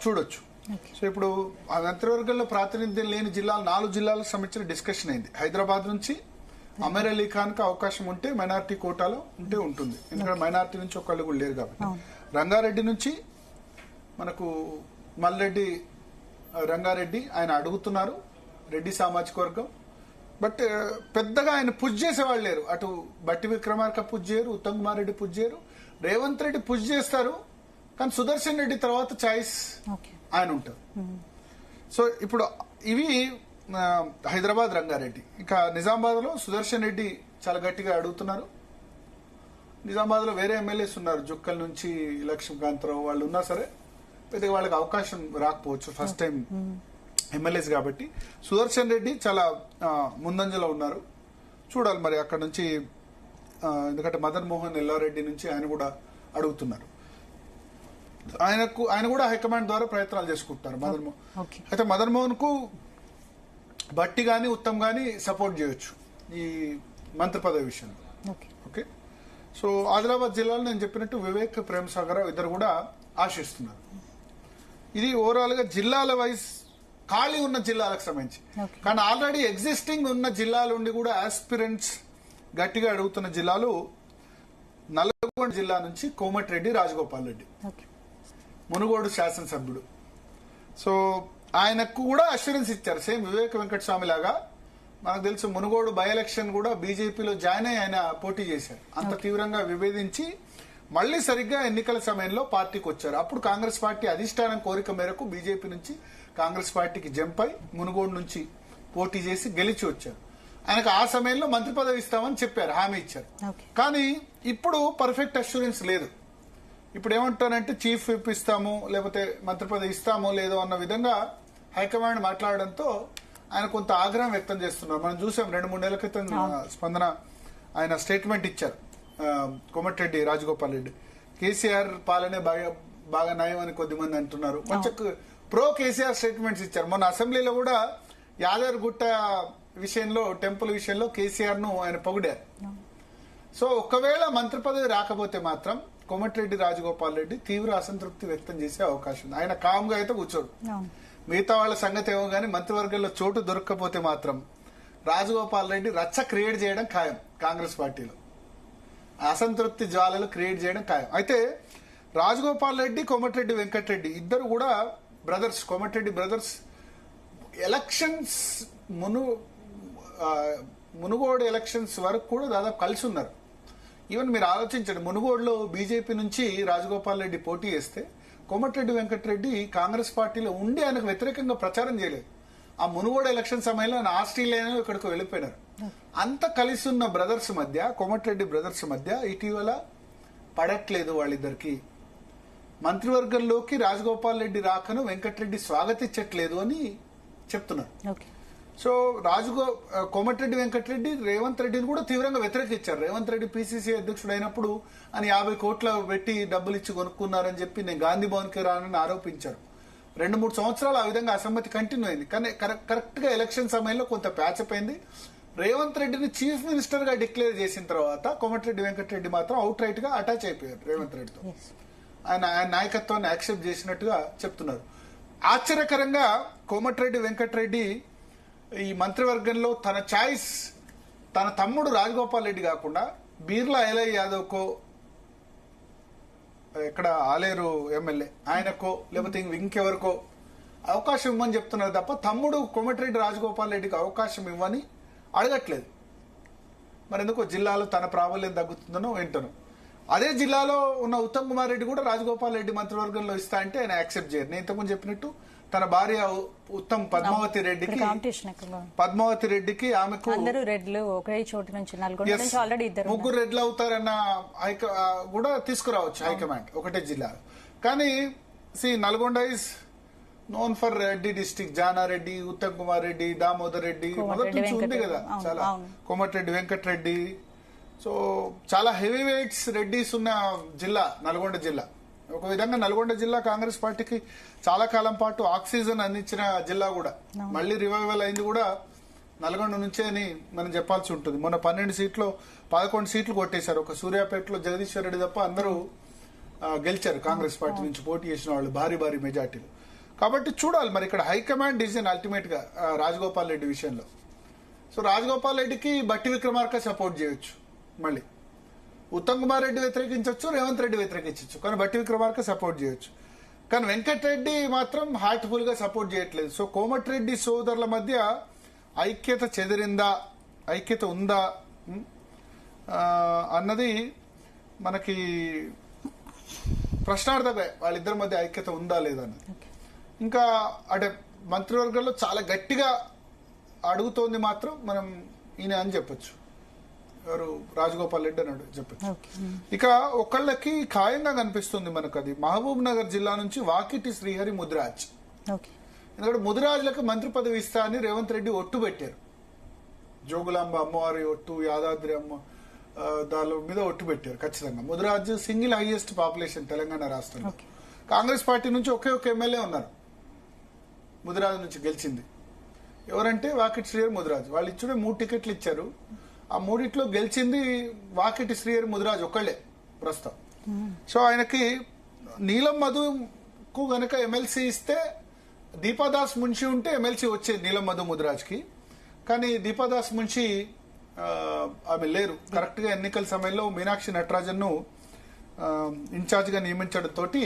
చూడొచ్చు. సో ఇప్పుడు ఆ మంత్రివర్గంలో ప్రాతినిధ్యం లేని జిల్లాలు 4 జిల్లాలకు సంబంధించిన డిస్కషన్ అయింది. హైదరాబాద్ నుంచి అమీర్ అలీ ఖాన్ కి అవకాశం ఉంటే మైనారిటీ కోటాలో ఉంటే ఉంటుంది, ఎందుకంటే మైనారిటీ నుంచి ఒకళ్ళు కూడా లేరు కాబట్టి. రంగారెడ్డి నుంచి మనకు మల్రెడ్డి రంగారెడ్డి ఆయన అడుగుతున్నారు, రెడ్డి సామాజిక వర్గం. బట్ పెద్దగా ఆయన పుష్ చేసేవాళ్ళు లేరు. అటు బట్టి విక్రమార్క పుష్ చేయరు, ఉత్తమ్ కుమార్ రెడ్డి పుష్ చేయరు, రేవంత్ రెడ్డి పుష్ చేస్తారు. కానీ సుదర్శన్ రెడ్డి తర్వాత చాయిస్ ఆయన ఉంటారు. సో ఇప్పుడు ఇవి హైదరాబాద్ రంగారెడ్డి. ఇంకా నిజామాబాద్ లో సుదర్శన్ రెడ్డి చాలా గట్టిగా అడుగుతున్నారు. నిజామాబాద్ లో వేరే ఎమ్మెల్యేస్ ఉన్నారు, జుక్కల్ నుంచి లక్ష్మీకాంతరావు వాళ్ళు ఉన్నా సరే పెద్దగా వాళ్ళకి అవకాశం రాకపోవచ్చు, ఫస్ట్ టైం ఎమ్మెల్యేస్ కాబట్టి. సుదర్శన్ రెడ్డి చాలా ముందంజలో ఉన్నారు, చూడాలి మరి అక్కడ నుంచి. ఎందుకంటే మదన్ మోహన్ ఎల్లారెడ్డి నుంచి ఆయన కూడా అడుగుతున్నారు. ఆయన కూడా హైకమాండ్ ద్వారా ప్రయత్నాలు చేసుకుంటున్నారు మదన్ మోహన్. అయితే మదన్ మోహన్ కు బట్టి గాని ఉత్తమ్ గాని సపోర్ట్ చేయొచ్చు ఈ మంత్రి పదవి విషయంలో. ఓకే, సో ఆదిలాబాద్ జిల్లాలో నేను చెప్పినట్టు వివేక్ ప్రేమ్ సాగర్ ఇద్దరు కూడా ఆశిస్తున్నారు. ఇది ఓవరాల్ గా జిల్లాల వైజ్ ఖాళీ ఉన్న జిల్లాలకు సంబంధించి. కానీ ఆల్రెడీ ఎగ్జిస్టింగ్ ఉన్న జిల్లాల నుండి కూడా ఆస్పిరెంట్స్ గట్టిగా అడుగుతున్న జిల్లాలు నల్గొండ జిల్లా నుంచి కోమటిరెడ్డి రాజగోపాల్ రెడ్డి, మునుగోడు శాసనసభ్యుడు. సో ఆయనకు కూడా అష్యూరెన్స్ ఇచ్చారు, సేమ్ వివేక్ వెంకటస్వామి లాగా. మనకు తెలుసు మునుగోడు బై ఎలక్షన్ కూడా బీజేపీలో జాయిన్ అయ్యి ఆయన పోటీ చేశారు. అంత తీవ్రంగా విభేదించి మళ్లీ సరిగ్గా ఎన్నికల సమయంలో పార్టీకి వచ్చారు. అప్పుడు కాంగ్రెస్ పార్టీ అధిష్టానం కోరిక మేరకు బీజేపీ నుంచి కాంగ్రెస్ పార్టీకి జంప్ అయి మునుగోడు నుంచి పోటీ చేసి గెలిచి వచ్చారు. ఆయనకు ఆ సమయంలో మంత్రి పదవి ఇస్తామని చెప్పారు, హామీ ఇచ్చారు. కానీ ఇప్పుడు పర్ఫెక్ట్ అష్యూరెన్స్ లేదు. ఇప్పుడు ఏమంటారంటే చీఫ్ విప్ ఇస్తాము, లేకపోతే మంత్రి పదవి ఇస్తామో లేదో అన్న విధంగా హైకమాండ్ మాట్లాడడంతో ఆయన కొంత ఆగ్రహం వ్యక్తం చేస్తున్నారు. మనం చూసాం 2-3 నెలల క్రితం స్పందన ఆయన స్టేట్మెంట్ ఇచ్చారు, కోమటిరెడ్డి రాజగోపాల్ రెడ్డి. కేసీఆర్ పాలనే బాగా నయం అని కొద్దిమంది అంటున్నారు. కొంచెం ప్రో కేసీఆర్ స్టేట్మెంట్స్ ఇచ్చారు. మొన్న అసెంబ్లీలో కూడా యాదగిరి గుట్ట విషయంలో, టెంపుల్ విషయంలో కేసీఆర్ ను ఆయన పొగిడారు. సో ఒకవేళ మంత్రి పదవి రాకపోతే మాత్రం కోమటిరెడ్డి రాజగోపాల్ రెడ్డి తీవ్ర అసంతృప్తి వ్యక్తం చేసే అవకాశం ఉంది. ఆయన కామ్ గా అయితే కూర్చోడు, మిగతా వాళ్ళ సంగతి ఏమో గానీ మంత్రివర్గంలో చోటు దొరకకపోతే మాత్రం రాజగోపాల్ రెడ్డి రచ్చ క్రియేట్ చేయడం ఖాయం. కాంగ్రెస్ పార్టీలో అసంతృప్తి జ్వాలలు క్రియేట్ చేయడం ఖాయం. అయితే రాజగోపాల్ రెడ్డి, కోమటిరెడ్డి వెంకటరెడ్డి ఇద్దరు కూడా brothers, Komatireddy brothers. Elections Munugode elections వరకు కూడా దాదాపు కలిసి ఉన్నారు. ఈవెన్ మీరు ఆలోచించండి, మునుగోడులో బీజేపీ నుంచి రాజగోపాల్ రెడ్డి పోటీ చేస్తే కోమటిరెడ్డి వెంకటరెడ్డి కాంగ్రెస్ పార్టీలో ఉండి ఆయనకు వ్యతిరేకంగా ప్రచారం చేయలేదు. ఆ మునుగోడు ఎలక్షన్ సమయంలో ఆయన ఆస్ట్రేలియాలో ఇక్కడికి వెళ్ళిపోయినారు. అంత కలిసి ఉన్న బ్రదర్స్ మధ్య, కోమటిరెడ్డి బ్రదర్స్ మధ్య ఇటీవల పడట్లేదు వాళ్ళిద్దరికి. మంత్రివర్గంలోకి రాజగోపాల్ రెడ్డి రాకను వెంకటరెడ్డి స్వాగతించట్లేదు అని చెప్తున్నారు. సో కోమటిరెడ్డి వెంకటరెడ్డి రేవంత్ రెడ్డిని కూడా తీవ్రంగా వ్యతిరేకించారు. రేవంత్ రెడ్డి పీసీసీ అధ్యక్షుడు అయినప్పుడు అని 50 కోట్ల పెట్టి డబ్బులు ఇచ్చి కొనుక్కున్నారని చెప్పి నేను గాంధీ భవన్ కి రానని ఆరోపించారు. 2-3 సంవత్సరాలు ఆ విధంగా అసమ్మతి కంటిన్యూ అయింది. కానీ కరెక్ట్ గా ఎలక్షన్ సమయంలో కొంత ప్యాచప్ అయింది. రేవంత్ రెడ్డిని చీఫ్ మినిస్టర్ గా డిక్లేర్ చేసిన తర్వాత కోమటిరెడ్డి వెంకటరెడ్డి మాత్రం అవుట్ రైట్ గా అటాచ్ అయిపోయారు రేవంత్ రెడ్డితో. ఆయన నాయకత్వాన్ని యాక్సెప్ట్ చేసినట్టుగా చెప్తున్నారు. ఆశ్చర్యకరంగా కోమటిరెడ్డి వెంకటరెడ్డి ఈ మంత్రివర్గంలో తన చాయిస్ తన తమ్ముడు రాజగోపాల్ రెడ్డి కాకుండా బీర్లా ఎలై యాదవ్ కో, ఇక్కడ ఆలేరు ఎమ్మెల్యే ఆయనకో, లేకపోతే ఇంకెవరికో అవకాశం ఇవ్వమని చెప్తున్నారు తప్ప తమ్ముడు కోమటిరెడ్డి రాజగోపాల్ రెడ్డికి అవకాశం ఇవ్వని అడగట్లేదు. మరి ఎందుకో జిల్లాలో తన ప్రాబల్యం తగ్గుతుందనో ఏంటనో. అదే జిల్లాలో ఉన్న ఉత్తమ్ కుమార్ రెడ్డి కూడా రాజగోపాల్ రెడ్డి మంత్రివర్గంలో ఇస్తా అంటే ఆయన యాక్సెప్ట్ చేయరు. నేను ఇంతకుముందు చెప్పినట్టు తన భార్య ఉత్తమ్ పద్మావతి రెడ్డికి ఆమెకు ముగ్గురు రెడ్లు అవుతారన్న కూడా తీసుకురావచ్చు హైకమాండ్ ఒకటే జిల్లా. కానీ Nalgonda is known for Reddy district. Janareddy, Uttam Kumar Reddy, Damodar Reddy మొదటి నుంచి ఉంది కదా చాలా. కోమటిరెడ్డి వెంకటరెడ్డి. సో చాలా హెవీ వెయిట్స్ రెడ్డిస్ ఉన్న జిల్లా నల్గొండ జిల్లా. ఒక విధంగా నల్గొండ జిల్లా కాంగ్రెస్ పార్టీకి చాలా కాలం పాటు ఆక్సిజన్ అందించిన జిల్లా కూడా. మళ్లీ రివైవల్ అయింది కూడా నల్గొండ నుంచే అని మనం చెప్పాల్సి ఉంటుంది. మొన్న 12 సీట్లు 11 సీట్లు కొట్టేశారు. ఒక సూర్యాపేటలో జగదీశ్వర్ రెడ్డి తప్ప అందరూ గెలిచారు కాంగ్రెస్ పార్టీ నుంచి పోటీ చేసిన వాళ్ళు భారీ మెజార్టీలు. కాబట్టి చూడాలి మరి ఇక్కడ హైకమాండ్ డిసిజన్ అల్టిమేట్ గా రాజగోపాల్ రెడ్డి విషయంలో. సో రాజగోపాల్ రెడ్డికి బట్టి విక్రమార్క సపోర్ట్ చేయొచ్చు, మళ్ళీ ఉత్తమ్ కుమార్ రెడ్డి వ్యతిరేకించవచ్చు, రేవంత్ రెడ్డి వ్యతిరేకించవచ్చు, కానీ బట్టి విక్రమార్క సపోర్ట్ చేయొచ్చు. కానీ వెంకటరెడ్డి మాత్రం హార్ట్ఫుల్ గా సపోర్ట్ చేయట్లేదు. సో కోమటిరెడ్డి సోదరుల మధ్య ఐక్యత చెదిరిందా, ఐక్యత ఉందా అన్నది మనకి ప్రశ్నార్థమే. వాళ్ళిద్దరి మధ్య ఐక్యత ఉందా లేదా అన్నది. ఇంకా అంటే మంత్రివర్గంలో చాలా గట్టిగా అడుగుతోంది మాత్రం మనం ఈయన అని చెప్పొచ్చు, ఎవరు రాజగోపాల్ రెడ్డి అని చెప్పచ్చు. ఇక ఒకళ్ళకి ఖాయంగా కనిపిస్తుంది మనకు, అది మహబూబ్ నగర్ జిల్లా నుంచి వాకిటి శ్రీహరి ముదిరాజ్. ఎందుకంటే ముదిరాజులకు మంత్రి పదవి ఇస్తా అని రేవంత్ రెడ్డి ఒట్టు పెట్టారు. జోగులాంబ అమ్మవారి ఒట్టు, యాదాద్రి అమ్మ దాని మీద ఒట్టు పెట్టారు ఖచ్చితంగా. Mudiraj single highest population Telangana రాష్ట్రంలో. కాంగ్రెస్ పార్టీ నుంచి ఒకే ఒక ఎమ్మెల్యే ఉన్నారు ముదిరాజ్ నుంచి గెలిచింది, ఎవరంటే వాకిటి శ్రీహరి ముదిరాజ్. వాళ్ళు ఇచ్చుడే 3 టికెట్లు ఇచ్చారు, ఆ 3 గెలిచింది వాకిటి శ్రీహరి ముదిరాజ్ ఒక్కళ్లే ప్రస్తుతం. సో ఆయనకి నీలం మధుకు గనక ఎమ్మెల్సీ ఇస్తే, దీపాదాస్ మున్షి ఉంటే ఎమ్మెల్సీ వచ్చేది నీలం మధు ముదిరాజ్ కి. కానీ దీపాదాస్ మున్షి ఆమె లేరు. కరెక్ట్ గా ఎన్నికల సమయంలో మీనాక్షి నటరాజన్ ను ఇన్ఛార్జ్ గా నియమించడం తోటి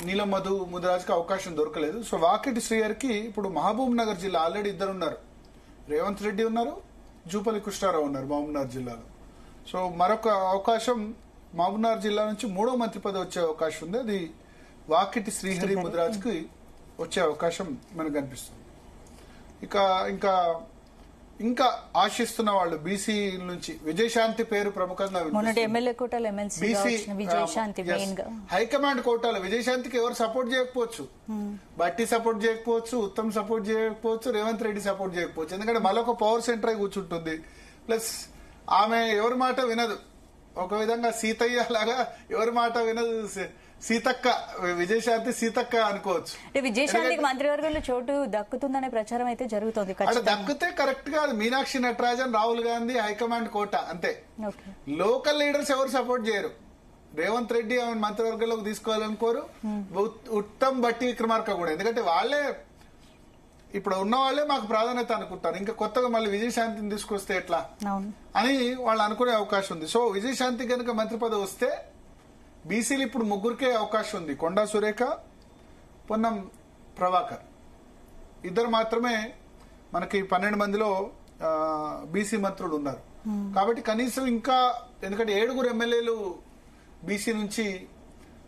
నీలం మధు ముదిరాజ్ కి అవకాశం దొరకలేదు. సో వాకిటి శ్రీహరికి ఇప్పుడు మహబూబ్ నగర్ జిల్లా ఆల్రెడీ ఇద్దరు ఉన్నారు, రేవంత్ రెడ్డి ఉన్నారు, జూపల్లి కృష్ణారావు ఉన్నారు మహబూబ్నగర్ జిల్లాలో. సో మరొక అవకాశం మహబూబ్నగర్ జిల్లా నుంచి 3వ మంత్రి పదవి వచ్చే అవకాశం ఉంది, అది వాకిటి శ్రీహరి ముదిరాజ్ కి వచ్చే అవకాశం మనకు కనిపిస్తుంది. ఇంకా ఇంకా ఆశిస్తున్న వాళ్ళు బీసీ నుంచి విజయశాంతి పేరు ప్రముఖంగా హైకమాండ్ కోటాలో విజయశాంతికి ఎవరు సపోర్ట్ చేయకపోవచ్చు, బట్టి సపోర్ట్ చేయకపోవచ్చు, ఉత్తమ్ సపోర్ట్ చేయకపోవచ్చు, రేవంత్ రెడ్డి సపోర్ట్ చేయకపోవచ్చు. ఎందుకంటే మరొక పవర్ సెంటర్ అయి కూర్చుంటుంది. ప్లస్ ఆమె ఎవరి మాట వినదు, ఒక విధంగా సీతయ్య లాగా ఎవరి మాట వినదు. సీతక్క, విజయశాంతి సీతక్క అనుకోవచ్చు. విజయశాంతికి మంత్రివర్గంలో చోటు దక్కుతుందనే ప్రచారం అయితే జరుగుతుంది. దక్కితే కరెక్ట్ గా మీనాక్షి నటరాజన్, రాహుల్ గాంధీ హైకమాండ్ కోట అంతే. లోకల్ లీడర్స్ ఎవరు సపోర్ట్ చేయరు. రేవంత్ రెడ్డి ఆమె మంత్రివర్గంలోకి తీసుకోవాలనుకోరు, ఉత్తమ్ బట్టి విక్రమార్క కూడా. ఎందుకంటే వాళ్ళే ఇప్పుడు ఉన్న వాళ్ళే మాకు ప్రాధాన్యత అనుకుంటారు, ఇంకా కొత్తగా మళ్ళీ విజయశాంతిని తీసుకొస్తే ఎట్లా అని వాళ్ళు అనుకునే అవకాశం ఉంది. సో విజయశాంతి కనుక మంత్రి పదవి వస్తే బీసీలు ఇప్పుడు 3కే అవకాశం ఉంది, కొండా సురేఖ, పొన్నం ప్రభాకర్, ఇద్దరు మాత్రమే మనకి 12 మందిలో బీసీ మంత్రులు ఉన్నారు. కాబట్టి కనీసం ఇంకా, ఎందుకంటే 7 ఎమ్మెల్యేలు బీసీ నుంచి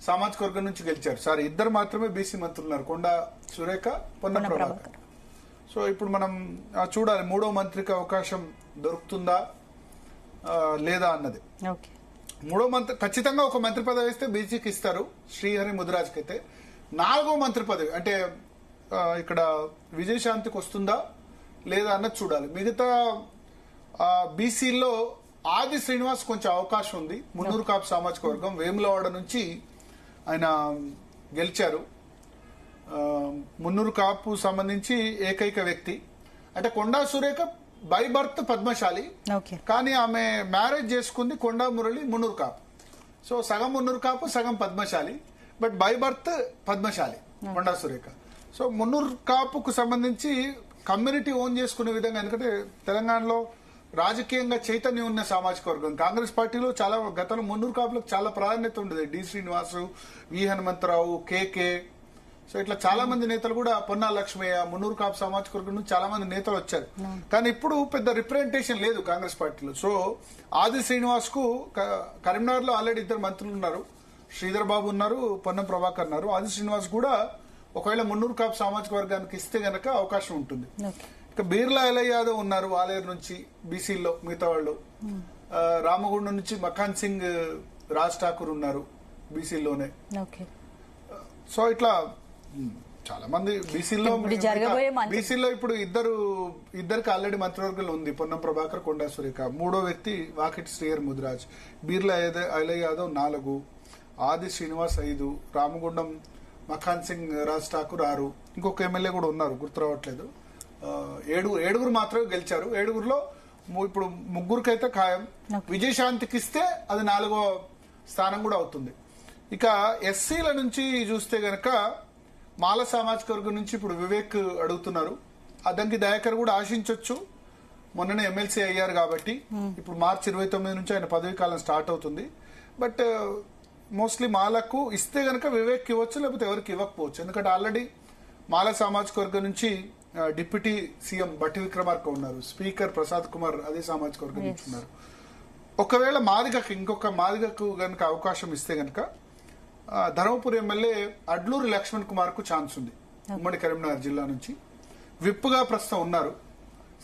సామాజిక వర్గం నుంచి గెలిచారు. సారీ, 2 మాత్రమే బీసీ మంత్రులు ఉన్నారు, కొండా సురేఖ, పొన్నం ప్రభాకర్. సో ఇప్పుడు మనం చూడాలి 3వ మంత్రికి అవకాశం దొరుకుతుందా లేదా అన్నది. 3వ మంత్రి ఖచ్చితంగా ఒక మంత్రి పదవి వేస్తే బీసీకి ఇస్తారు శ్రీహరి ముదిరాజ్కి. అయితే 4వ మంత్రి పదవి అంటే ఇక్కడ విజయశాంతికి వస్తుందా లేదా అన్నది చూడాలి. మిగతా బీసీల్లో ఆది శ్రీనివాస్ కొంచెం అవకాశం ఉంది, మున్నూరు కాపు సామాజిక వర్గం, వేములవాడ నుంచి ఆయన గెలిచారు. మున్నూరు కాపు సంబంధించి ఏకైక వ్యక్తి. అంటే కొండా సురేఖ బై బర్త్ పద్మశాలి, కానీ ఆమె మ్యారేజ్ చేసుకుంది కొండా మురళి మున్నూరు కాపు. సో సగం మున్నూరు కాపు సగం Padmashali, but by birth Padmashali Konda Surekha. So Munnuru కాపుకు సంబంధించి కమ్యూనిటీ ఓన్ చేసుకునే విధంగా, ఎందుకంటే తెలంగాణలో రాజకీయంగా చైతన్యం ఉన్న సామాజిక వర్గం. కాంగ్రెస్ పార్టీలో చాలా గతంలో మున్నూరు కాపులకు చాలా ప్రాధాన్యత ఉండేది. డి శ్రీనివాసు, వి హనుమంతరావు, కేకే, సో ఇట్లా చాలా మంది నేతలు కూడా, పొన్నా లక్ష్మయ్య, మున్నూరు కాపు సామాజిక వర్గం నుంచి చాలా మంది నేతలు వచ్చారు. కానీ ఇప్పుడు పెద్ద రిప్రజెంటేషన్ లేదు కాంగ్రెస్ పార్టీలో. సో ఆది శ్రీనివాస్ కు కరీంనగర్ లో ఆల్రెడీ 2 మంత్రులు ఉన్నారు, శ్రీధర్ బాబు ఉన్నారు, పొన్నం ప్రభాకర్ ఉన్నారు. ఆది శ్రీనివాస్ కూడా ఒకవేళ మున్నూరు కాపు సామాజిక వర్గానికి ఇస్తే గనక అవకాశం ఉంటుంది. ఇక బీర్లా ఎలయ్య యాదవ్ ఉన్నారు ఆలేరు నుంచి బీసీల్లో, మిగతా వాళ్ళు రామగుండం నుంచి మఖాన్ సింగ్, రాజ్ ఠాకూర్ ఉన్నారు బీసీల్లోనే. సో ఇట్లా చాలా మంది బీసీలో ఇప్పుడు ఇద్దరికి ఆల్రెడీ మంత్రివర్గంలో ఉంది, పొన్నం ప్రభాకర్, కొండా సురేఖ. 3వ వ్యక్తి వాకిటి శ్రీహరి ముదిరాజ్. బీర్లా ఎలయ్య యాదవ్ 4, ఆది శ్రీనివాస్ 5, రామగుండం మఖాన్ సింగ్, రాజ్ ఠాకూర్ 6, ఇంకొక ఎమ్మెల్యే కూడా ఉన్నారు గుర్తు రావట్లేదు. 7 మాత్రమే గెలిచారు. 7లో ఇప్పుడు 3కైతే ఖాయం. విజయశాంతికి ఇస్తే అది 4వ స్థానం కూడా అవుతుంది. ఇక ఎస్సీల నుంచి చూస్తే గనక మాల సామాజిక వర్గం నుంచి ఇప్పుడు వివేక్ అడుగుతున్నారు. అద్దంకి దయాకర్ కూడా ఆశించవచ్చు, మొన్ననే ఎమ్మెల్సీ అయ్యారు కాబట్టి. ఇప్పుడు మార్చి 29 నుంచి ఆయన పదవీ కాలం స్టార్ట్ అవుతుంది. బట్ మోస్ట్లీ మాలకు ఇస్తే గనక వివేక్ ఇవ్వచ్చు, లేకపోతే ఎవరికి ఇవ్వకపోవచ్చు. ఎందుకంటే ఆల్రెడీ మాల సామాజిక వర్గం నుంచి డిప్యూటీ సీఎం బట్టి విక్రమార్క ఉన్నారు, స్పీకర్ ప్రసాద్ కుమార్ అదే సామాజిక వర్గం నుంచి ఉన్నారు. ఒకవేళ మాదిగకు ఇంకొక మాదిగకు గనక అవకాశం ఇస్తే గనక ధర్మపురి ఎమ్మెల్యే అడ్లూరి లక్ష్మణ్ కుమార్ కు ఛాన్స్ ఉంది. ఉమ్మడి కరీంనగర్ జిల్లా నుంచి విప్గా ప్రస్తుతం ఉన్నారు.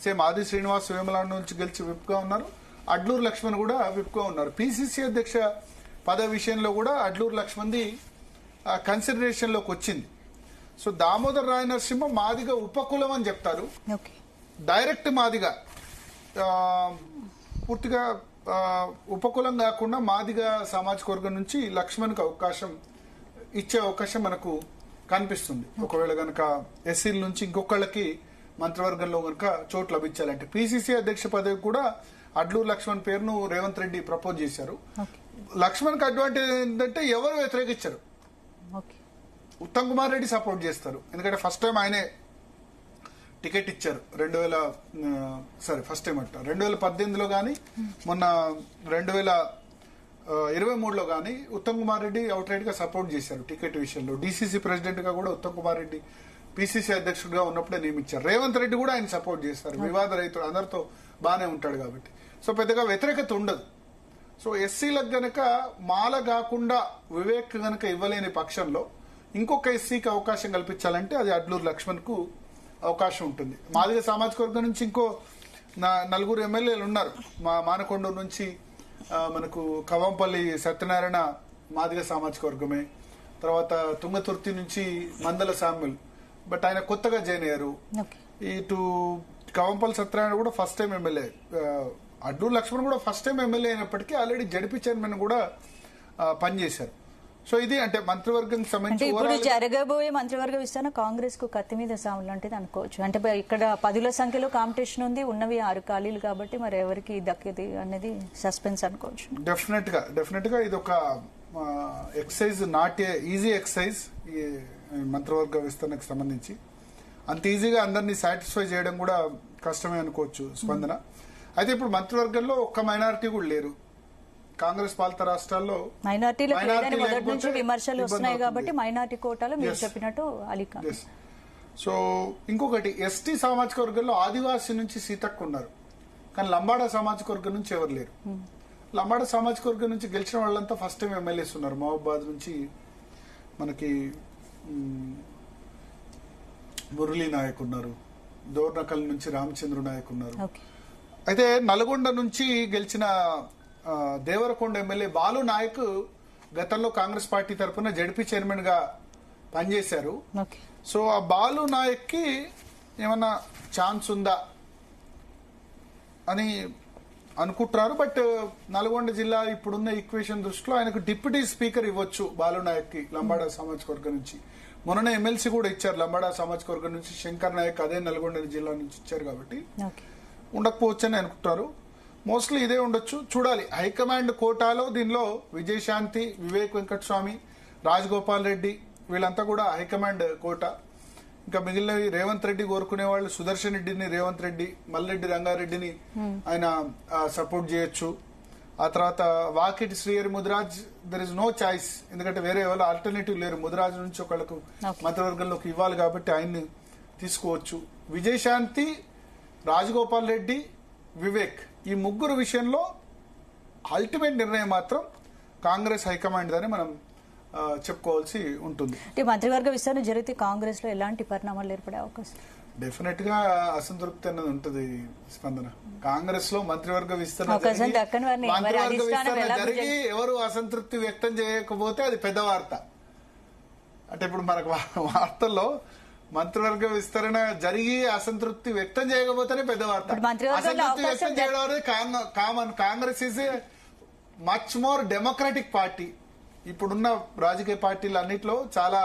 సేమ్ ఆది శ్రీనివాస్ వేముల నుంచి గెలిచి విప్గా ఉన్నారు. అడ్లూరు లక్ష్మణ్ కూడా విప్గా ఉన్నారు. పిసిసి అధ్యక్ష పదవి విషయంలో కూడా అడ్లూరు లక్ష్మణ్ది కన్సిడరేషన్ లోకి వచ్చింది. సో దామోదర్ రాయ నరసింహ మాదిగ ఉపకులం అని చెప్తారు. డైరెక్ట్ మాదిగ పూర్తిగా ఉపకులం కాకుండా మాదిగ సామాజిక వర్గం నుంచి లక్ష్మణ్కి అవకాశం ఇచ్చే అవకాశం మనకు కనిపిస్తుంది. ఒకవేళ గనక ఎస్సీల నుంచి ఇంకొకళ్ళకి మంత్రివర్గంలో గనక చోటు లభించాలంటే పిసిసి అధ్యక్ష పదవి కూడా అడ్లూరు లక్ష్మణ్ పేరును రేవంత్ రెడ్డి ప్రపోజ్ చేశారు. లక్ష్మణ్కి అడ్వాంటేజ్ ఏంటంటే ఎవరు వ్యతిరేకించారు, ఉత్తమ్ కుమార్ రెడ్డి సపోర్ట్ చేస్తారు. ఎందుకంటే ఫస్ట్ టైం ఆయనే టికెట్ ఇచ్చారు. ఫస్ట్ టైం అంట 2018లో గానీ మొన్న 2023లో గానీ ఉత్తమ్ కుమార్ రెడ్డి అవుట్ రైట్ గా సపోర్ట్ చేశారు టికెట్ విషయంలో. డీసీసీ ప్రెసిడెంట్ గా కూడా ఉత్తమ్ కుమార్ రెడ్డి పిసిసి అధ్యక్షుడిగా ఉన్నప్పుడే నియమించారు. రేవంత్ రెడ్డి కూడా ఆయన సపోర్ట్ చేస్తారు. వివాద రైతులు అందరితో బాగానే ఉంటాడు కాబట్టి సో పెద్దగా వ్యతిరేకత ఉండదు. సో ఎస్సీలకు గనక మాల కాకుండా వివేక్ గనక ఇవ్వలేని పక్షంలో ఇంకొక ఎస్సీకి అవకాశం కల్పించాలంటే అది అడ్లూరు లక్ష్మణ్ కు అవకాశం ఉంటుంది. మాదిగ సామాజిక వర్గం నుంచి ఇంకో 4 ఎమ్మెల్యేలు ఉన్నారు. మానకొండూరు నుంచి మనకు కవంపల్లి సత్యనారాయణ మాదిగ సామాజిక వర్గమే. తర్వాత తుంగతుర్తి నుంచి మందల శామ్యుల్, బట్ ఆయన కొత్తగా జాయిన్ అయ్యారు. ఇటు కవంపల్లి సత్యనారాయణ కూడా first time MLA. Adluri Laxman కూడా ఫస్ట్ టైం ఎమ్మెల్యే అయినప్పటికీ ఆల్రెడీ జడిపి చైర్మన్ కూడా పనిచేశారు. సో ఇది అంటే మంత్రివర్గం సంబంధించి ఇప్పుడు జరగబోయే మంత్రివర్గ విస్తరణ కాంగ్రెస్ కు కత్తి మీద సాము లాంటిది అనుకోవచ్చు. అంటే ఇక్కడ 10ల సంఖ్యలో కాంపిటీషన్ ఉంది, ఉన్నవి 6 ఖాళీలు కాబట్టి మరి ఎవరికి దక్కేది అనేది సస్పెన్స్ అనుకోవచ్చు. డెఫినెట్ గా ఇది ఒక exercise, not a easy exercise. ఈ మంత్రివర్గ విస్తరణకు సంబంధించి అంత ఈజీగా అందరినీ సాటిస్ఫై చేయడం కూడా కష్టమే అనుకోవచ్చు స్పందన. అయితే ఇప్పుడు మంత్రివర్గంలో ఒక్క మైనారిటీ కూడా లేరు. కాంగ్రెస్ పాలిత రాష్ట్రాల్లో మైనార్టీలకు లేదని మొదటి నుంచి విమర్శలు వస్తున్నాయి కాబట్టి మైనార్టీ కోటాలో మీరు చెప్పినట్టు అలీఖాన్. సో ఇంకొకటి ఎస్టీ సామాజిక వర్గంలో ఆదివాసీ నుంచి సీతక్క ఉన్నారు, కానీ లంబాడా సామాజిక వర్గం నుంచి ఎవరు లేరు. లంబాడా సామాజిక వర్గం నుంచి గెలిచిన వాళ్ళంతా ఫస్ట్ టైం ఎమ్మెల్యేస్ ఉన్నారు. మహబూబాద్ నుంచి మనకి మురళీ నాయక్ ఉన్నారు, దోర్నకల్ నుంచి రామచంద్ర నాయక్ ఉన్నారు. అయితే నల్గొండ నుంచి గెలిచిన దేవరకొండ ఎమ్మెల్యే బాలు నాయక్ గతంలో కాంగ్రెస్ పార్టీ తరఫున జడ్పీ చైర్మన్ గా పనిచేశారు. సో ఆ బాలు నాయక్ కి ఏమన్నా ఛాన్స్ ఉందా అని అనుకుంటున్నారు. బట్ నల్గొండ జిల్లా ఇప్పుడున్న ఈక్వేషన్ దృష్టిలో ఆయనకు డిప్యూటీ స్పీకర్ ఇవ్వచ్చు బాలు నాయక్ కి లంబాడా సామాజిక వర్గం నుంచి. మొన్ననే ఎమ్మెల్సీ కూడా ఇచ్చారు లంబాడా సామాజిక వర్గం నుంచి, శంకర్ నాయక్ అదే నల్గొండ జిల్లా నుంచి ఇచ్చారు కాబట్టి ఉండకపోవచ్చు అని అనుకుంటారు. మోస్ట్లీ ఇదే ఉండొచ్చు, చూడాలి. హైకమాండ్ కోటాలో దీనిలో విజయశాంతి, వివేక్ వెంకటస్వామి, రాజగోపాల్ రెడ్డి వీళ్ళంతా కూడా హైకమాండ్ కోటా. ఇంకా మిగిలినవి రేవంత్ రెడ్డి కోరుకునే వాళ్ళు సుదర్శన్ రెడ్డిని, రేవంత్ రెడ్డి, మల్రెడ్డి రంగారెడ్డిని ఆయన సపోర్ట్ చేయొచ్చు. ఆ తర్వాత Vakiti Srihari Mudiraj there is no choice, ఎందుకంటే వేరే ఎవరు ఆల్టర్నేటివ్ లేరు. ముదిరాజ్ నుంచి ఒకళ్ళకు మంత్రివర్గంలోకి ఇవ్వాలి కాబట్టి ఆయన్ని తీసుకోవచ్చు. విజయశాంతి, రాజగోపాల్ రెడ్డి, వివేక్ ఈ ముగ్గురు విషయంలో అల్టిమేట్ నిర్ణయం మాత్రం కాంగ్రెస్ హైకమాండ్ అని మనం చెప్పుకోవాల్సి ఉంటుంది. మంత్రివర్గ విస్తరణ జరిగితే కాంగ్రెస్ లో ఎలాంటి పరిణామాలు ఏర్పడే అవకాశం? డెఫినెట్ గా అసంతృప్తి అన్నది ఉంటుంది స్పందన. కాంగ్రెస్ లో మంత్రివర్గ విస్తరణ జరిగి ఎవరు అసంతృప్తి వ్యక్తం చేయకపోతే అది పెద్ద వార్త. అంటే ఇప్పుడు మనకు వార్తల్లో మంత్రివర్గ విస్తరణ జరిగి అసంతృప్తి వ్యక్తం చేయకపోతేనే పెద్ద వార్త. అసంతృప్తి వ్యక్తం చేయడం అనేది common. Congress is a much more democratic party. ఇప్పుడున్న రాజకీయ పార్టీలు అన్నిట్లో చాలా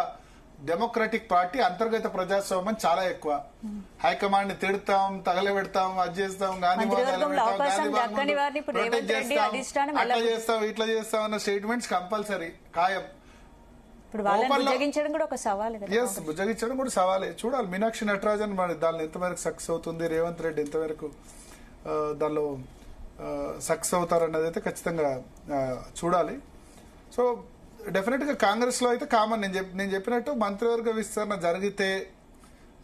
డెమోక్రటిక్ పార్టీ. అంతర్గత ప్రజాస్వామ్యం చాలా ఎక్కువ. హైకమాండ్ ని తిడతాం, తగలబెడతాం, అది చేస్తాం, గాంధీ ప్రొటెక్ట్ చేస్తాం, అట్లా చేస్తాం, ఇట్లా చేస్తాం అన్న స్టేట్మెంట్స్ కంపల్సరీ ఖాయం. ఇప్పుడు వాళ్ళని బుజ్జగించడం కూడా ఒక సవాల్ కదా. ఎస్, బుజ్జగించడం కూడా సవాలే. చూడాలి మీనాక్షి నటరాజన్ మరి దానిలో ఎంతవరకు సక్సెస్ అవుతుంది, రేవంత్ రెడ్డి ఎంతవరకు దానిలో సక్సెస్ అవుతారన్నది అయితే ఖచ్చితంగా చూడాలి. సో డెఫినెట్ గా కాంగ్రెస్ లో అయితే కామన్, నేను చెప్పినట్టు మంత్రివర్గ విస్తరణ జరిగితే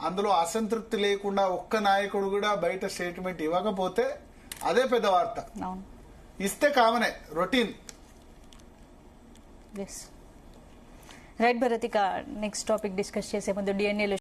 అందులో అసంతృప్తి లేకుండా ఒక్క నాయకుడు కూడా బయట స్టేట్మెంట్ ఇవ్వకపోతే అదే పెద్ద వార్త. ఇస్తే కామనే, రొటీన్. రైట్ భరత్, ఇక నెక్స్ట్ టాపిక్ డిస్కస్ చేసే ముందు DNA